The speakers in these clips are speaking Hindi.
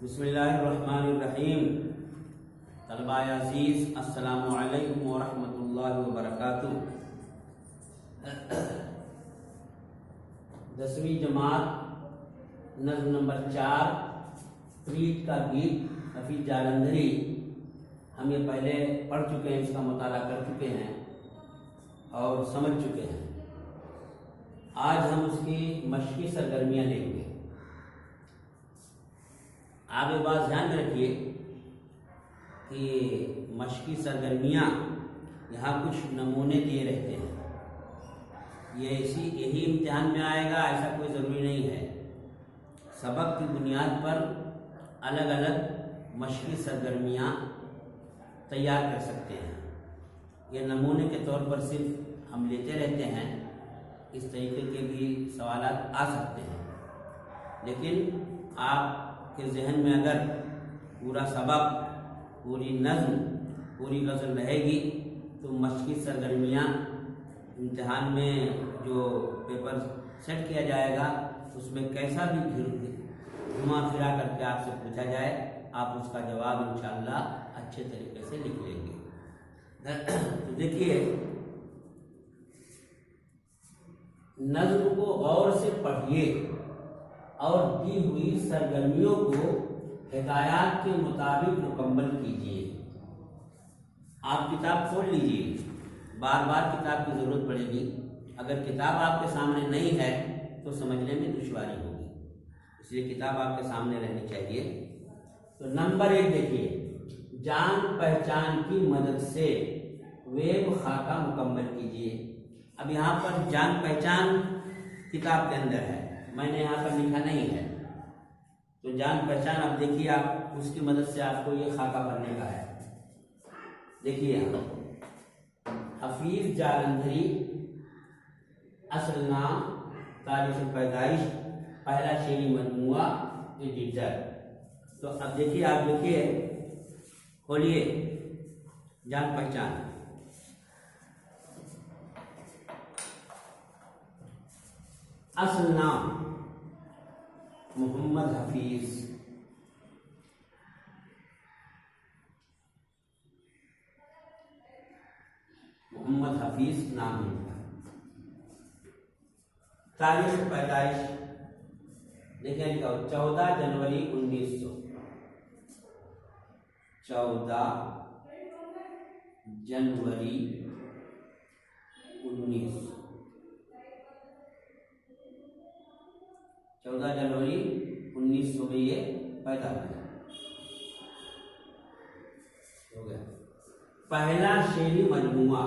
बिस्मिल्लाहिर्रहमानिर्रहीम। तलबा अज़ीज़, अस्सलामु अलैकुम व रहमतुल्लाहि व बरकातुहू। 10वीं जमात नज़्म नंबर 4 प्रीत का गीत हफीज जालंधरी हम ये पहले पढ़ चुके हैं, इसका मुताला कर चुके हैं और समझ चुके हैं। आज हम उसकी मशक़ी सरगर्मियाँ लेंगे। आप ये बात ध्यान में रखिए कि मशक़ी सरगर्मियाँ यहाँ कुछ नमूने दिए रहते हैं। यही इम्तिहान में आएगा ऐसा कोई ज़रूरी नहीं है। सबक की बुनियाद पर अलग अलग मशक़ी सरगर्मियाँ तैयार कर सकते हैं। ये नमूने के तौर पर सिर्फ हम लेते रहते हैं। इस तरीके के भी सवाल आ सकते हैं, लेकिन आपके जहन में अगर पूरा सबक, पूरी नज़्म, पूरी गज़ल रहेगी तो मशक़ी सरगर्मियाँ इम्तिहान में जो पेपर सेट किया जाएगा उसमें कैसा भी घुमा फिरा करके आपसे पूछा जाए, आप उसका जवाब इंशाअल्लाह अच्छे तरीके से लिख लेंगे। तो देखिए, नज़्म को गौर से पढ़िए और दी हुई सरगर्मियों को हिदायत के मुताबिक मुकम्मल कीजिए। आप किताब खोल लीजिए, बार बार किताब की ज़रूरत पड़ेगी। अगर किताब आपके सामने नहीं है तो समझने में दुश्वारी होगी, इसलिए किताब आपके सामने रहनी चाहिए। तो नंबर 1 देखिए, जान पहचान की मदद से वेब खाका मुकम्मल कीजिए। अब यहाँ पर जान पहचान किताब के अंदर है, मैंने यहाँ पर लिखा नहीं है। तो जान पहचान अब देखिए, आप उसकी मदद से आपको ये खाका भरने का है। देखिए यहाँ हफीज जालंधरी, असल नाम, तारीख पैदाइश, पहला शेरी मजमुआ, एडिटर। तो अब देखिए, आप देखिए, खोलिए जान पहचान। असल नाम मोहम्मद हफीज, मोहम्मद हफीज नाम है। तारीख पैदाइश देखिए, लिखा 14 जनवरी 1900, 14 जनवरी 1900, 14 जनवरी 1900 में ये पैदा हुआ। हो गया पहला शेरी मजमुआ।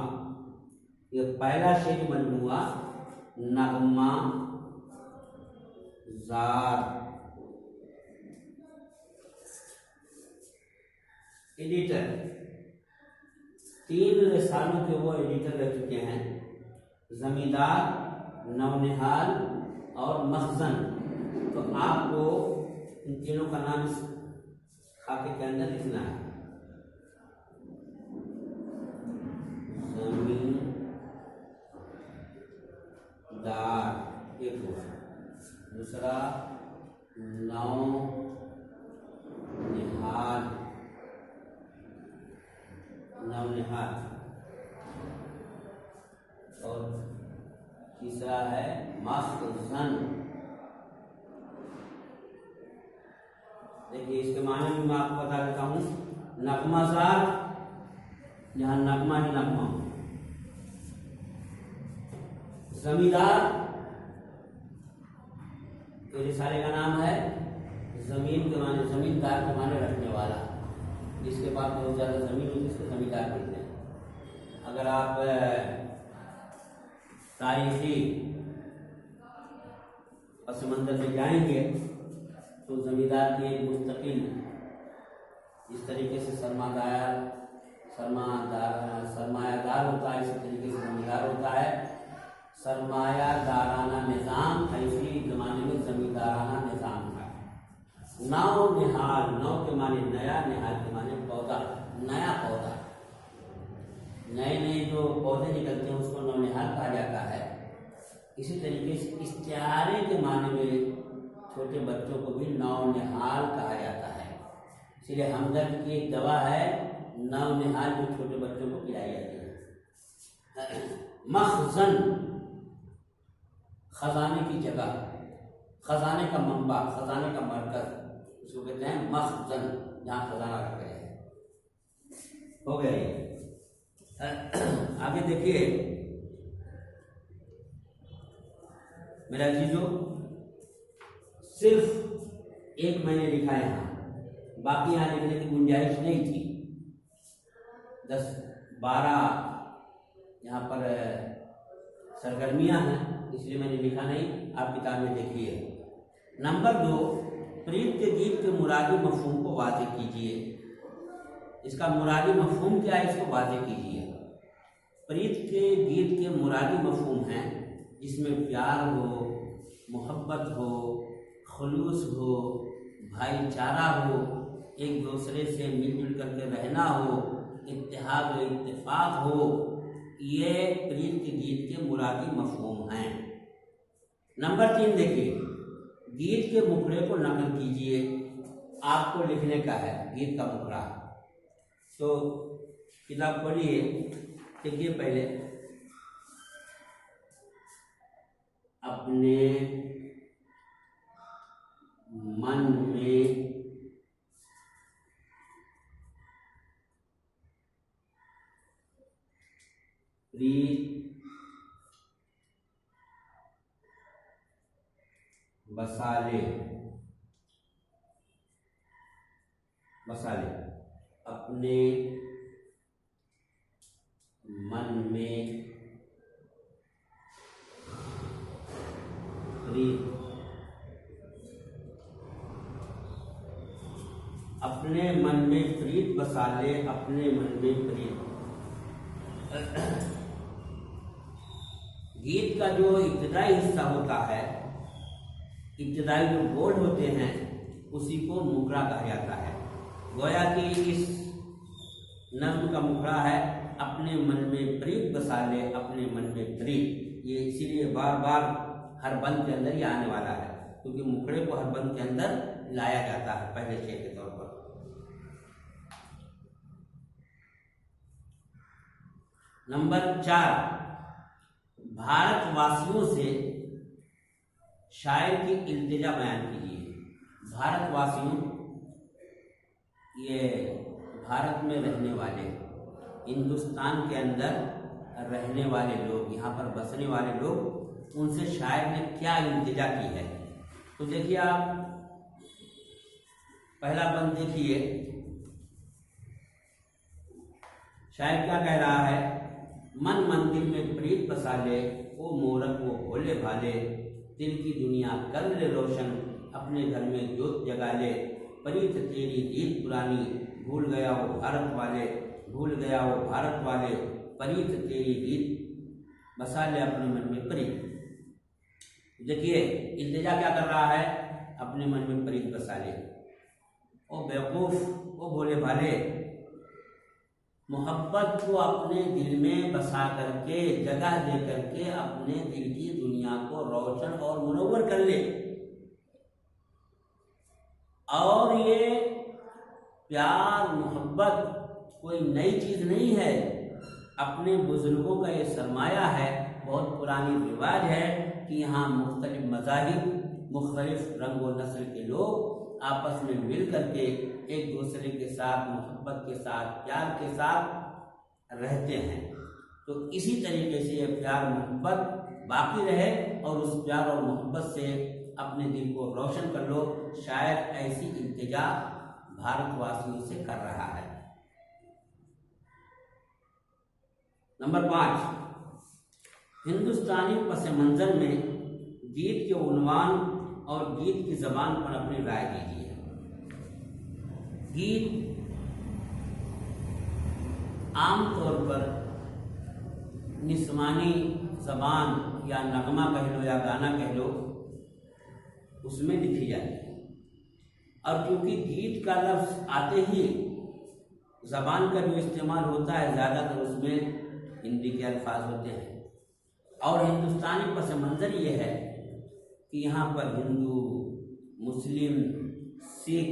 ये पहला शेरी मजमुआ नगमा जार, एडिटर। 3 रिसालों के वो एडिटर रह चुके हैं, जमींदार, नवनिहाल और मखजन। तो आपको इन तीनों का नाम इस खाके के अंदर लिखना है। जमींदार एक हुआ, दूसरा नवनिहाल, नवनिहाल, और तीसरा है मखजन। देखिए, इसके माने भी मैं आपको बता देता हूँ। नगमाजार, जहाँ नगमा ही नगमा। जमींदार, ये रिसाले का नाम है। जमीन के माने जमींदार के माने रखने वाला, जिसके पास बहुत ज़्यादा जमीन होती है उसको जमींदार कहते हैं। अगर आप तारीखी पस मंजर में जाएंगे तो जमींदार की एक मुस्तकिल इस तरीके से सरमायादार होता है, इसी तरीके से जमींदार होता है। सरमायादाराना निज़ाम ऐसी ज़माने में जमींदाराना निज़ाम था। नव निहाल, नव के माने नया, निहाल के माने पौधा, नया पौधा। नए नए जो पौधे निकलते हैं उसको नवनिहाल कहा जाता है। इसी तरीके से इस्तिआरे के माने में छोटे बच्चों को भी नवनिहाल कहा जाता है। इसलिए हमदर्द की एक दवा है नवनिहाल जो छोटे बच्चों को पिलाई जाती है। मखजन, खजाने की जगह, खजाने का मंबा, खजाने का मरकज, उसको कहते हैं मखजन, जहाँ खजाना रखा है। हो गया ये। आगे देखिए मेरा अजीजों, सिर्फ एक मैंने लिखा है यहाँ, बाकी यहाँ लिखने की गुंजाइश नहीं थी। 10-12 यहाँ पर सरगर्मियाँ हैं, इसलिए मैंने लिखा नहीं, आप किताब में देखिए। नंबर 2, प्रीत के गीत के मुरादी मफहूम को वाज़ेह कीजिए। इसका मुरादी मफहूम क्या है, इसको वाज़ेह कीजिए। प्रीत के गीत के मुरादी मफहूम हैं जिसमें प्यार हो, मोहब्बत हो, खुलूस हो, भाईचारा हो, एक दूसरे से मिलजुल करके रहना हो, इत्तेहाद व इत्तेफाक हो, ये प्रीत के गीत के मुरादी मफहूम हैं। नंबर 3 देखिए, गीत के मुखड़े को नकल कीजिए। आपको लिखने का है गीत का मुखड़ा, तो किताब खोलिए, देखिए पहले अपने मन में प्रीत बसा ले, अपने मन में प्रीत, अपने मन में प्रीत बसा ले, अपने मन में प्रीत। गीत का जो इब्तिदाई हिस्सा होता है, इब्तिदाई जो बोल होते हैं, उसी को मुखड़ा कहा जाता है। गोया कि इस नज्म का मुखड़ा है अपने मन में प्रीत बसा ले, अपने मन में प्रीत। ये इसीलिए बार बार हर बंद के अंदर ही आने वाला है, क्योंकि मुखड़े को हर बंद के अंदर लाया जाता है पहले शेर के तौर पर। नंबर 4, भारतवासियों से शायर की इल्तिजा बयान कीजिए। भारतवासियों, ये भारत में रहने वाले, हिंदुस्तान के अंदर रहने वाले लोग, यहाँ पर बसने वाले लोग, उनसे शायर ने क्या इल्तिजा की है। तो देखिए आप पहला बंद देखिए, शायर क्या कह रहा है। मन मंदिर में प्रीत बसा ले, ओ मोरक वो भोले भाले, दिल की दुनिया कर ले रोशन, अपने घर में जोत जगा ले, प्रीत तेरी रीत पुरानी, भूल गया वो भारत वाले, भूल गया वो भारत वाले, प्रीत तेरी रीत बसा ले, अपने मन में प्रीत। देखिए इल्तिजा क्या कर रहा है, अपने मन में प्रीत बसा ले। ओ बेवकूफ, ओ भोले भाले, मोहब्बत को अपने दिल में बसा करके, जगह दे करके अपने दिल की दुनिया को रोशन और मुनव्वर कर ले। और ये प्यार मोहब्बत कोई नई चीज नहीं है, अपने बुजुर्गों का ये सरमाया है। बहुत पुरानी रिवाज है कि यहाँ मुख्तलिफ मज़ाहिब, मुख्तलिफ रंग व नस्ल के लोग आपस में मिल करके एक दूसरे के साथ मोहब्बत के साथ, प्यार के साथ रहते हैं। तो इसी तरीके से ये प्यार मोहब्बत बाकी रहे और उस प्यार और मोहब्बत से अपने दिल को रोशन कर लो। शायद ऐसी इल्तिजा भारतवासियों से कर रहा है। नंबर 5, हिंदुस्तानी पस मंजर में गीत के उन्वान और गीत की जबान पर अपनी राय दीजिए। गीत आमतौर पर निस्वानी जबान या नगमा कह लो या गाना कह लो, उसमें लिखी जाती है। और क्योंकि गीत का लफ्ज आते ही जबान का जो इस्तेमाल होता है ज़्यादातर उसमें हिंदी के अल्फाज होते हैं। और हिंदुस्तानी पस मंजर ये है कि यहाँ पर हिंदू, मुस्लिम, सिख,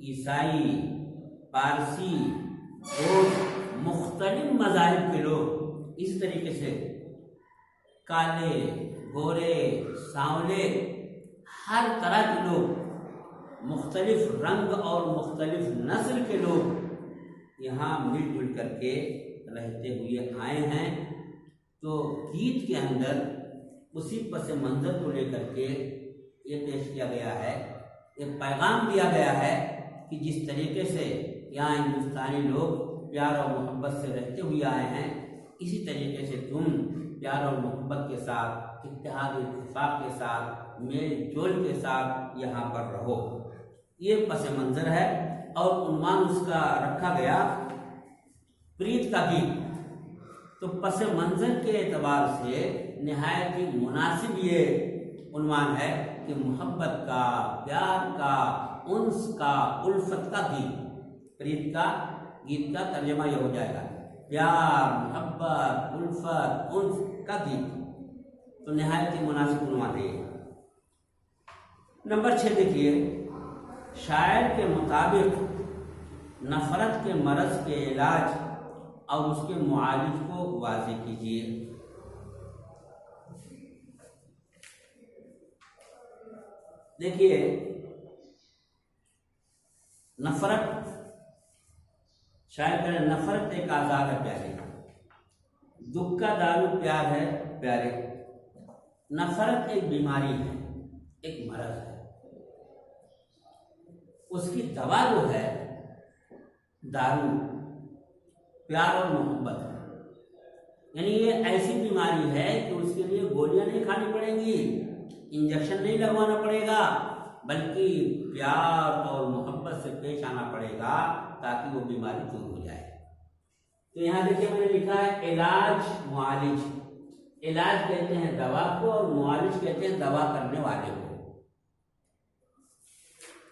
ईसाई पारसी और मुख्तलिफ मज़ाहिब के लोग इस तरीके से काले, गोरे, सांवले, हर तरह के लोग, मुख्तलिफ रंग और मुख्तलिफ नस्ल के लोग यहाँ मिलजुल करके रहते हुए आए हैं। तो गीत के अंदर उसी पस मंज़र को लेकर के ये पेश किया गया है, एक पैगाम दिया गया है कि जिस तरीके से यहाँ हिंदुस्तानी लोग प्यार और मोहब्बत से रहते हुए आए हैं, इसी तरीके से तुम प्यार और मोहब्बत के साथ, इत्तेहाद इत्तेफाक के साथ, मेल जोल के साथ यहाँ पर रहो। ये पस मंज़र है और उन्वान उसका रखा गया प्रीत का गीत। तो पस मंज़र के एतबार से निहायत ही मुनासिब ये उन्वान है कि मोहब्बत का, प्यार का, उन्स का, उल्फत का गीत। प्रीत का गीत का तर्जमा यह हो जाएगा प्यार, मोहब्बत, उल्फत, उन्स का गीत। तो निहायत ही मुनासिब उन्वान है। नंबर 6 देखिए, शायर के मुताबिक नफरत के मरज के इलाज और उसके मुआलिज को वाज़ेह कीजिए। देखिए, नफरत, शायर कह नफरत एक आज़ाद है प्यारे, दुख का दारू प्यार है प्यारे। नफरत एक बीमारी है, एक मरज है, उसकी दवा जो है दारू, प्यार और मोहब्बत है। यानी ये ऐसी बीमारी है कि उसके लिए गोलियां नहीं खानी पड़ेंगी, इंजेक्शन नहीं लगवाना पड़ेगा, बल्कि प्यार और मोहब्बत से पेश आना पड़ेगा ताकि वो बीमारी दूर हो जाए। तो यहाँ देखिए मैंने लिखा है इलाज, मुआलिज। इलाज कहते हैं दवा को और मुआलिज कहते हैं दवा करने वाले को।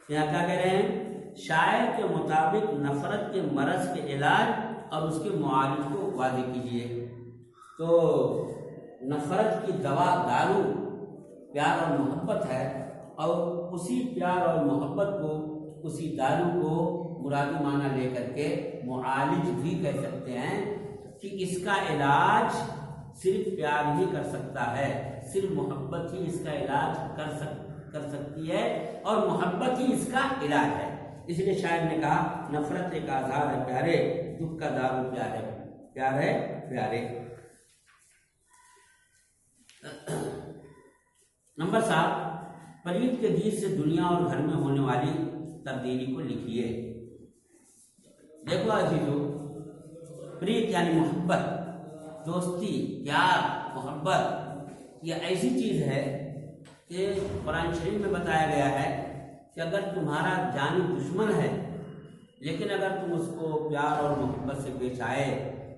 यहाँ क्या कह रहे हैं, शायर के मुताबिक नफरत के मरज के इलाज और उसके मुआलिज को वाज़ेह कीजिए। तो नफरत की दवा दारू प्यार और मोहब्बत है, और उसी प्यार और मोहब्बत को, उसी दारू को मुरादी माना लेकर के मुआलिज भी कह सकते हैं कि इसका इलाज सिर्फ प्यार ही कर सकता है, सिर्फ मोहब्बत ही इसका इलाज कर सकती है और मोहब्बत ही इसका इलाज है। इसलिए शायर ने कहा नफरत एक आज़ाद है प्यारे, दुख का दारू प्यार है, प्यार है प्यारे। नंबर 7, प्रीत के गीत से दुनिया और घर में होने वाली तब्दीली को लिखिए। देखो अजीजों, प्रीत यानी मोहब्बत, दोस्ती, प्यार, मोहब्बत, यह ऐसी चीज है कि कुरान शरीफ में बताया गया है कि अगर तुम्हारा जानी दुश्मन है, लेकिन अगर तुम उसको प्यार और मोहब्बत से पेश आए,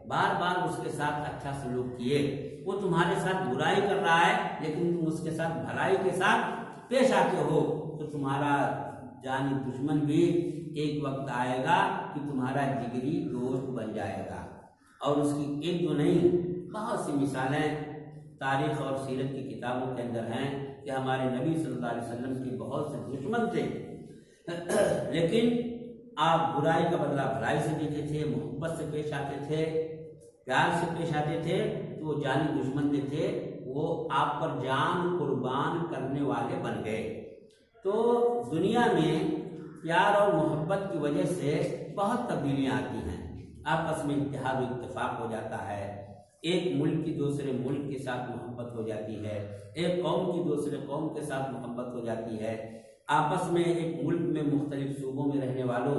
बार बार उसके साथ अच्छा सलूक किए, वो तुम्हारे साथ बुराई कर रहा है लेकिन तुम उसके साथ भलाई के साथ पेश आते हो, तो तुम्हारा जानी दुश्मन भी एक वक्त आएगा कि तुम्हारा जिगरी दोस्त बन जाएगा। और उसकी एक दो नहीं, बहुत सी मिसालें तारीख और सीरत की किताबों के अंदर हैं कि हमारे नबी सल्लल्लाहु अलैहि वसल्लम के बहुत से दुश्मन थे, लेकिन आप बुराई का बदला भलाई से देते थे, मोहब्बत से पेश आते थे, प्यार से पेश आते थे, तो वो जानी दुश्मन जो थे वो आप पर जान कुर्बान करने वाले बन गए। तो दुनिया में प्यार और मोहब्बत की वजह से बहुत तब्दीलियाँ आती हैं, आपस में इत्तेहाद इत्तेफाक हो जाता है, एक मुल्क की दूसरे मुल्क के साथ मोहब्बत हो जाती है, एक कौम की दूसरे कौम के साथ मोहब्बत हो जाती है, आपस में एक मुल्क में मुख्तलिफ सूबों में रहने वालों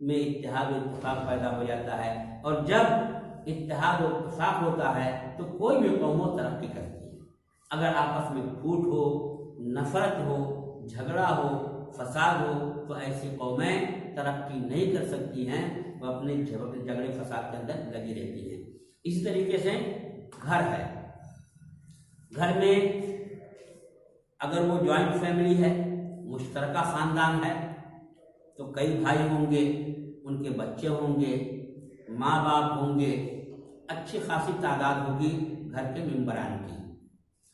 में इत्तेहाद इत्तेफाक पैदा हो जाता है। और जब इत्तेहाद और इत्तेफाक होता है तो कोई भी कौम तरक्की करती है। अगर आपस में फूट हो, नफरत हो, झगड़ा हो, फसाद हो, तो ऐसी कौमें तरक्की नहीं कर सकती हैं, वो अपने झगड़े फसाद के अंदर लगी रहती हैं। इसी तरीके से घर है, घर में अगर वो जॉइंट फैमिली है, मुश्तरका ख़ानदान है, तो कई भाई होंगे, उनके बच्चे होंगे, माँ बाप होंगे, अच्छी खासी तादाद होगी घर के मेंबरान की।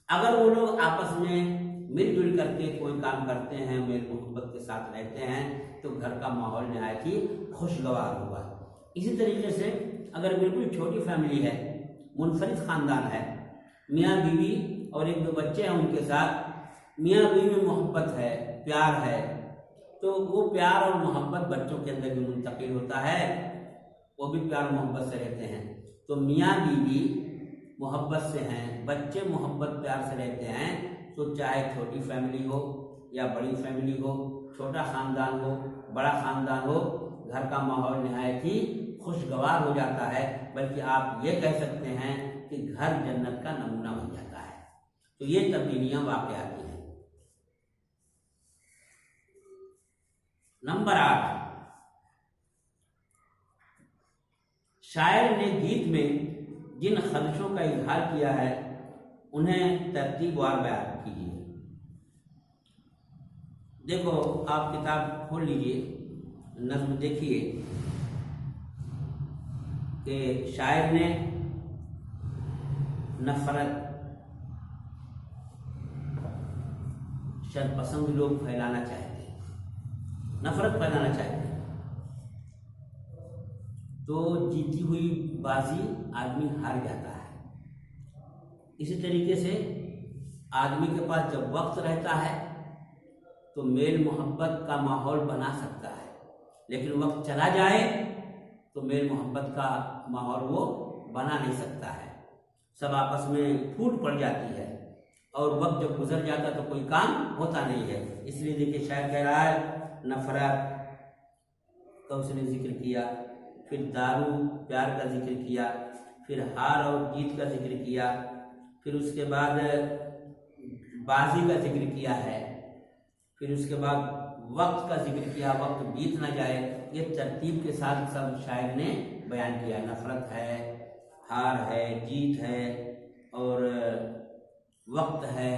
अगर वो लोग आपस में मिलजुल करके कोई काम करते हैं, मेल मोहब्बत के साथ रहते हैं, तो घर का माहौल नहायत ही खुशगवार होगा। इसी तरीके से अगर बिल्कुल छोटी फैमिली है, मुनफरिद खानदान है, मियाँ बीवी और 1-2 बच्चे हैं उनके साथ, मियाँ बीवी में मोहब्बत है, प्यार है, तो वो प्यार और मोहब्बत बच्चों के अंदर भी मुंतकिल होता है, वो भी प्यार मोहब्बत से रहते हैं। तो मियाँ बीवी मोहब्बत से हैं, बच्चे मोहब्बत प्यार से रहते हैं, तो चाहे छोटी फैमिली हो या बड़ी फैमिली हो, छोटा ख़ानदान हो बड़ा ख़ानदान हो, घर का माहौल नहायत ही खुशगवार हो जाता है। बल्कि आप ये कह सकते हैं कि घर जन्नत का नमूना बन जाता है। तो ये तब्दीलियाँ वाक़ई आती हैं। नंबर 8, शायर ने गीत में जिन ख़दशों का इजहार किया है उन्हें तरतीबवार बयान कीजिए। देखो, आप किताब खोल लीजिए, नज़्म देखिए कि शायर ने नफरत, शरपसंद लोग फैलाना चाहते हैं, नफरत फैलाना चाहते हैं, तो जीती हुई बाजी आदमी हार जाता है। इसी तरीके से आदमी के पास जब वक्त रहता है तो मेल मोहब्बत का माहौल बना सकता है, लेकिन वक्त चला जाए तो मेल मोहब्बत का माहौल वो बना नहीं सकता है, सब आपस में फूट पड़ जाती है, और वक्त जब गुजर जाता तो कोई काम होता नहीं है। इसलिए देखिए, शायर कह रहा है नफरत का उसने जिक्र किया, फिर दारू प्यार का जिक्र किया, फिर हार और जीत का जिक्र किया, फिर उसके बाद बाजी का जिक्र किया है, फिर उसके बाद वक्त का जिक्र किया, वक्त बीत ना जाए। ये तरतीब के साथ सब शायर ने बयान किया। नफरत है, हार है, जीत है और वक्त है,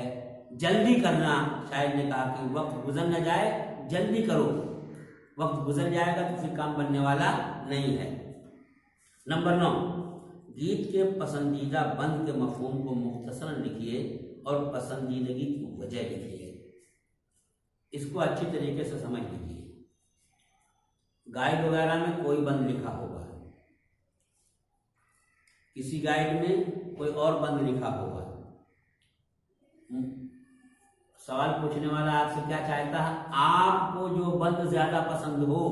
जल्दी करना। शायर ने कहा कि वक्त गुजर ना जाए, जल्दी करो, वक्त गुजर जाएगा तो फिर काम बनने वाला नहीं है। नंबर 9, गीत के पसंदीदा बंद के मफहूम को मुख्तसरन लिखिए और पसंदीदगी की वजह लिखिए। इसको अच्छी तरीके से समझ लीजिए। गाइड वगैरह में कोई बंद लिखा होगा, किसी गाइड में कोई और बंद लिखा होगा। सवाल पूछने वाला आपसे क्या चाहता है? आपको जो बंद ज्यादा पसंद हो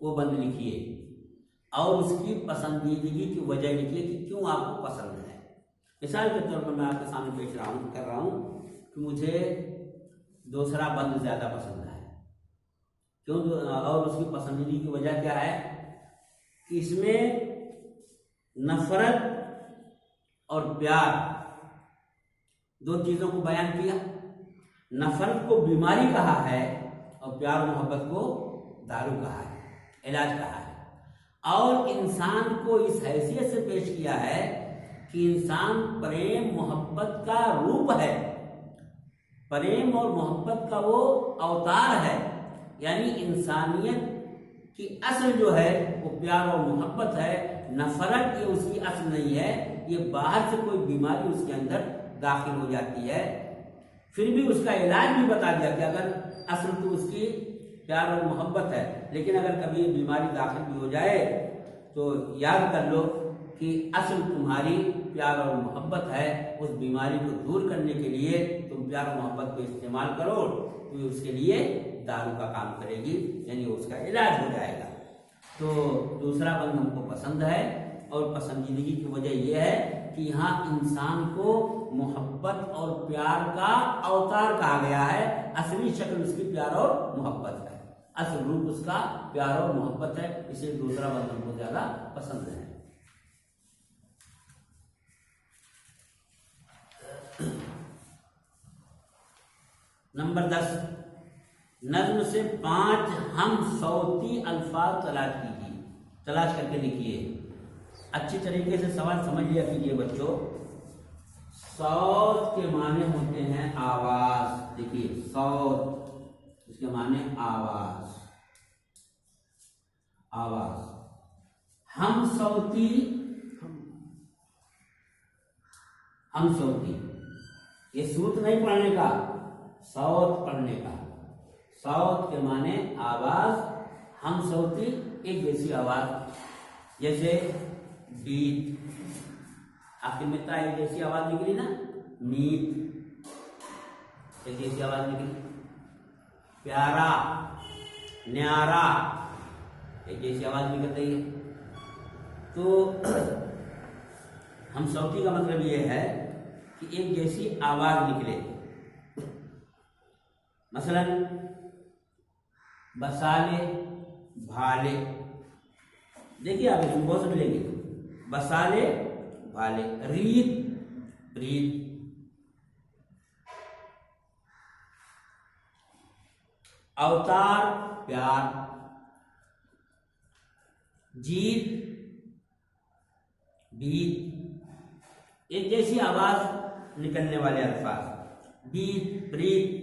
वो बंद लिखिए और उसकी पसंदीदगी की वजह लिखिए कि क्यों आपको पसंद है। मिसाल के तौर पर मैं आपके सामने पेश कर रहा हूँ कि मुझे दूसरा बंद ज्यादा पसंद है। क्यों? और उसकी पसंदीदगी की वजह क्या है कि इसमें नफरत और प्यार दो चीजों को बयान किया। नफरत को बीमारी कहा है और प्यार मोहब्बत को दारू कहा है, इलाज कहा है। और इंसान को इस हैसियत से पेश किया है कि इंसान प्रेम मोहब्बत का रूप है, प्रेम और मोहब्बत का वो अवतार है। यानी इंसानियत की असल जो है वो प्यार और मोहब्बत है। नफरत ये उसकी असल नहीं है, ये बाहर से कोई बीमारी उसके अंदर दाखिल हो जाती है। फिर भी उसका इलाज भी बता दिया कि अगर असल तो उसकी प्यार और मोहब्बत है, लेकिन अगर कभी ये बीमारी दाखिल भी हो जाए तो याद कर लो कि असल तुम्हारी प्यार और मोहब्बत है। उस बीमारी को दूर करने के लिए तुम प्यार और मोहब्बत को इस्तेमाल करो तो उसके लिए दारू का काम करेगी, यानी उसका इलाज हो जाएगा। तो दूसरा बंद हमको पसंद है और पसंदीदगी की वजह यह है कि यहाँ इंसान को मोहब्बत और प्यार का अवतार कहा गया है। असली शक्ल उसकी प्यार और मोहब्बत है, असल रूप उसका प्यार और मोहब्बत है, इसलिए दूसरा बंद हमको ज्यादा पसंद है। नंबर 10, नज्म से 5 हम सौती अल्फाज तलाश करके लिखिए। अच्छी तरीके से सवाल समझ लिया कीजिए बच्चों। सौत के माने होते हैं आवाज। देखिए, सौत इसके माने आवाज, आवाज। हम सौती, हम सौती, ये सूत नहीं पढ़ने का, सौत पढ़ने का। सौत के माने आवाज हम सौती एक जैसी आवाज, जैसे बीत, आखिर में ता एक जैसी आवाज निकली ना, मीत एक जैसी आवाज निकली, प्यारा, न्यारा एक जैसी आवाज निकल रही है। तो हम सौती का मतलब ये है कि एक जैसी आवाज निकले। मसलन बसाले, भाले, देखिए आप इसमें बहुत से मिलेंगे, बसाले भाले, रीत प्रीत, अवतार प्यार, जीत बीत, एक जैसी आवाज निकलने वाले अल्फाज, बीत प्रीत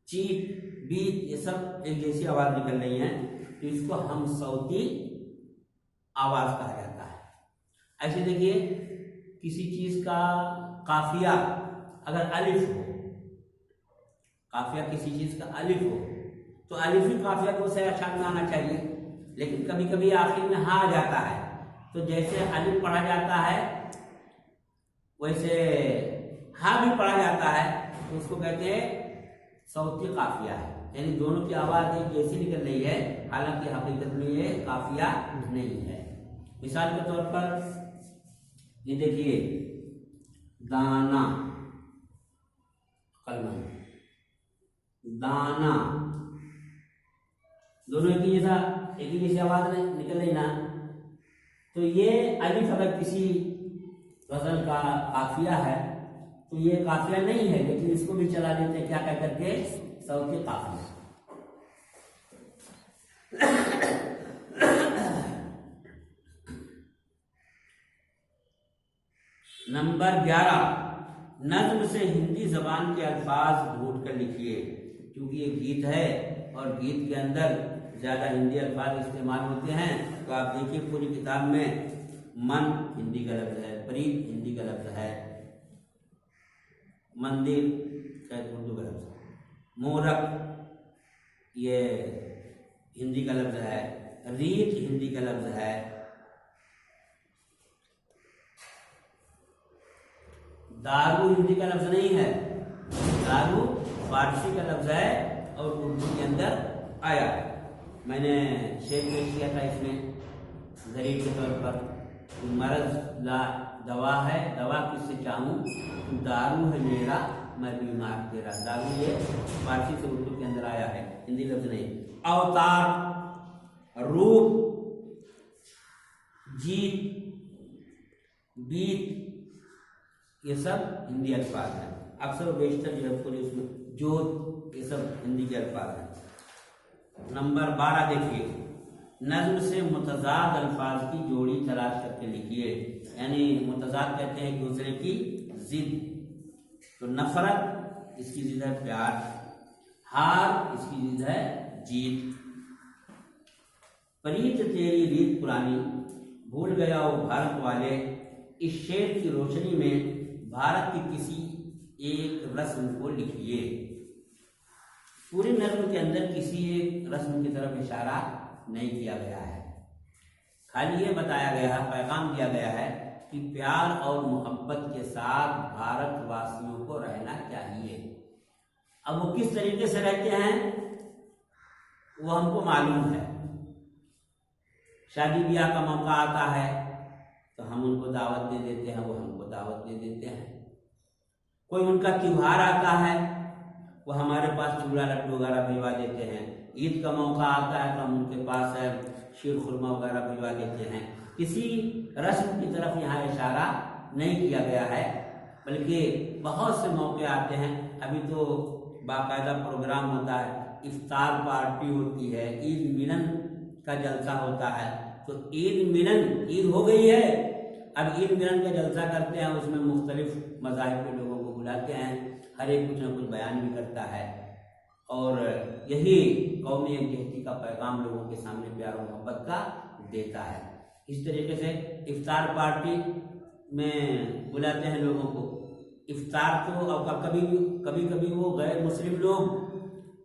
चीत बीत, ये सब एक जैसी आवाज निकल रही है, तो इसको हम सौती आवाज कहा जाता है। ऐसे देखिए किसी चीज का काफिया अगर अलिफ हो, काफिया किसी चीज का अलिफ हो तो अलिफी काफिया को से अच्छा में आना चाहिए, लेकिन कभी कभी आखिर में हा आ जाता है, तो जैसे अलिफ पढ़ा जाता है वैसे हा भी पढ़ा जाता है, तो उसको कहते हैं सौती काफिया है, यानी दोनों की आवाज एक जैसी निकल रही है, हालांकि हकीकत में ये काफिया नहीं है। मिसाल के तौर पर ये देखिए दाना, कलमा, दाना, दोनों एक ही जैसी आवाज निकल रही ना, तो ये अलिफ अगर किसी गजल का काफिया है तो ये काफिया नहीं है, लेकिन इसको भी चला देते हैं क्या कह करके, सौती काफिया। नंबर 11, नज्म से हिंदी जबान के अल्फाज ढूंढ कर लिखिए, क्योंकि ये गीत है और गीत के अंदर ज्यादा हिंदी अल्फाज इस्तेमाल होते हैं। तो आप देखिए पूरी किताब में मन हिंदी का लफ्ज है, प्रीत हिंदी का लफ्ज है, मंदिर शायद उर्दू का लफ्ज है, मोरक ये हिंदी का लफ्ज है, रीत हिंदी का लफ्ज है, दारू हिंदी का लफ्ज नहीं है, दारू फारसी का लफ्ज है और उर्दू के अंदर आया। मैंने शेर पेश किया था इसमें गरीब के तौर पर, मरज ला दवा है, दवा किससे चाहूँ, दारू है मेरा मैं बीमार तेरा, दारू ये फारसी से उर्दू के अंदर आया है, हिंदी लफ्ज नहीं। अवतार, रूप, जीत, बीत, ये सब हिंदी अल्फाज हैं। अक्सर बेशतर जो है पूरी उसमें जोत, ये सब हिंदी के अल्फाज हैं। नंबर 12 देखिए, नज्म से मुतजाद अल्फाज की जोड़ी तलाश करके लिखिए, यानी मुतजाद कहते हैं एक दूसरे की जिद, तो नफरत इसकी जिद है प्यार, हार इसकी जिद है जीत, प्रीत तेरी रीत पुरानी, भूल गया वो भारत वाले, इस शेर की रोशनी में भारत की किसी एक रस्म को लिखिए। पूरी नज्म के अंदर किसी एक रस्म की तरफ इशारा नहीं किया गया है, खाली ये बताया गया है, पैगाम दिया गया है कि प्यार और मोहब्बत के साथ भारतवासियों को रहना चाहिए। अब वो किस तरीके से रहते हैं वो हमको मालूम है। शादी ब्याह का मौका आता है तो हम उनको दावत दे देते हैं, वो हमको दावत दे देते हैं। कोई उनका त्योहार आता है वो हमारे पास चूड़ा लड्डू वगैरह भिजवा देते हैं। ईद का मौका आता है तो हम उनके पास शीर खुरमा वगैरह भिजवा देते हैं। किसी रस्म की तरफ यहाँ इशारा नहीं किया गया है, बल्कि बहुत से मौके आते हैं। अभी तो बाकायदा प्रोग्राम होता है, इफ्तार पार्टी होती है, ईद मिलन का जलसा होता है। तो ईद मिलन, ईद हो गई है, अब ईद मिलन का जलसा करते हैं, उसमें मुख्तलिफ मज़ाहिब के लोगों को बुलाते हैं, हर एक कुछ न कुछ बयान भी करता है और यही कौमी यकजहती का पैगाम लोगों के सामने प्यार और मोहब्बत का देता है। इस तरीके से इफ्तार पार्टी में बुलाते हैं लोगों को। इफ्तार तो अब कभी वो गैर मुस्लिम लोग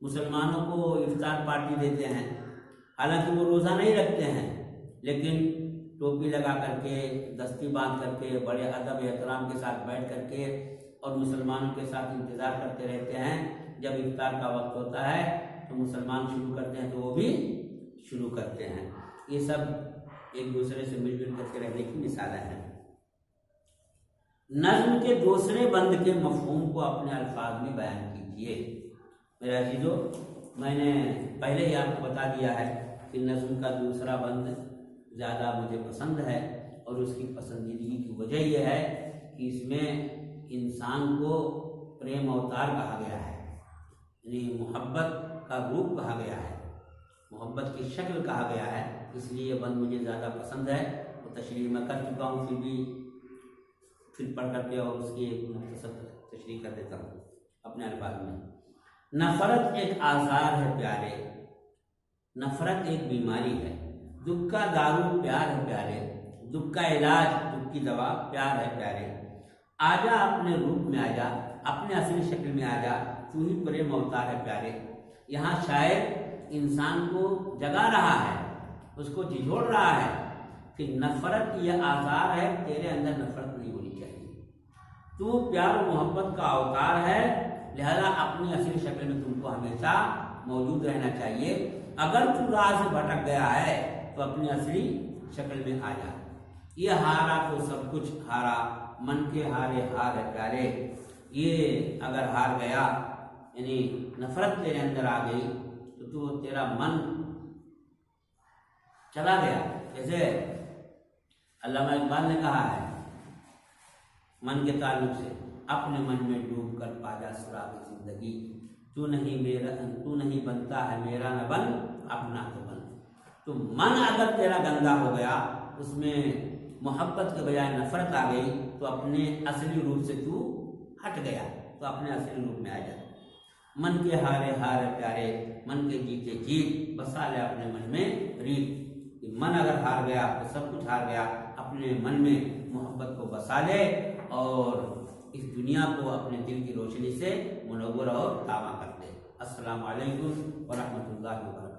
मुसलमानों को इफ्तार पार्टी देते हैं। हालांकि वो रोज़ा नहीं रखते हैं, लेकिन टोपी लगा करके, दस्ती बांध करके, बड़े अदब एहतराम के साथ बैठ करके और मुसलमानों के साथ इंतज़ार करते रहते हैं। जब इफ्तार का वक्त होता है तो मुसलमान शुरू करते हैं तो वो भी शुरू करते हैं। ये सब एक दूसरे से मिलजुल करके रहने की मिसालें हैं। नज्म के दूसरे बंद के मफहूम को अपने अल्फाज में बयान कीजिए। मेरा चीज़ों, मैंने पहले ही आपको बता दिया है कि नज्म का दूसरा बंद ज़्यादा मुझे पसंद है, और उसकी पसंदीदगी की वजह यह है कि इसमें इंसान को प्रेम अवतार कहा गया है, यानी मोहब्बत का रूप कहा गया है, मोहब्बत की शक्ल कहा गया है। इसलिए ये बंद मुझे ज़्यादा पसंद है। तो तशरीह मैं कर चुका हूँ, फिर पढ़ करके और उसकी एक मुख्तसर तशरीह कर देता हूँ अपने अल्फाज में। नफरत एक आज़ार है प्यारे, नफरत एक बीमारी है। दुख का दारू प्यार है प्यारे, दुख का इलाज, दुख की दवा प्यार है प्यारे। आजा अपने रूप में आजा, अपने असली शक्ल में आजा, तू ही प्रेम अवतार है प्यारे। यहाँ शायर इंसान को जगा रहा है, उसको झिझोड़ रहा है कि नफरत यह आज़ार है, तेरे अंदर नफरत नहीं होनी चाहिए। तू प्यार और मोहब्बत का अवतार है, लिहाजा अपनी असली शक्ल में तुमको हमेशा मौजूद रहना चाहिए। अगर तू राह से भटक गया है तो अपनी असली शक्ल में आ जा। ये हारा तो सब कुछ हारा, मन के हारे हार है प्यारे। ये अगर हार गया, यानी नफरत तेरे अंदर आ गई, तो तेरा मन चला गया। जैसे अल्लामा इकबाल ने कहा है मन के ताल्लुक से, अपने मन में डूब कर पाजा सुराग जिंदगी, तू नहीं बनता है मेरा न बन, अपना तो बन। तो मन अगर तेरा गंदा हो गया, उसमें मोहब्बत के बजाय नफरत आ गई, तो अपने असली रूप से तू हट गया, तो अपने असली रूप में आ जा। मन के हारे हार प्यारे, मन के जीते जीत, बसा ले अपने मन में रीत। मन अगर हार गया तो सब कुछ हार गया। अपने मन में मोहब्बत को बसा ले और इस दुनिया को अपने दिल की रोशनी से मुनव्वर और तामा कर दे। अस्सलामु अलैकुम व रहमतुल्लाहि व बरकातहू।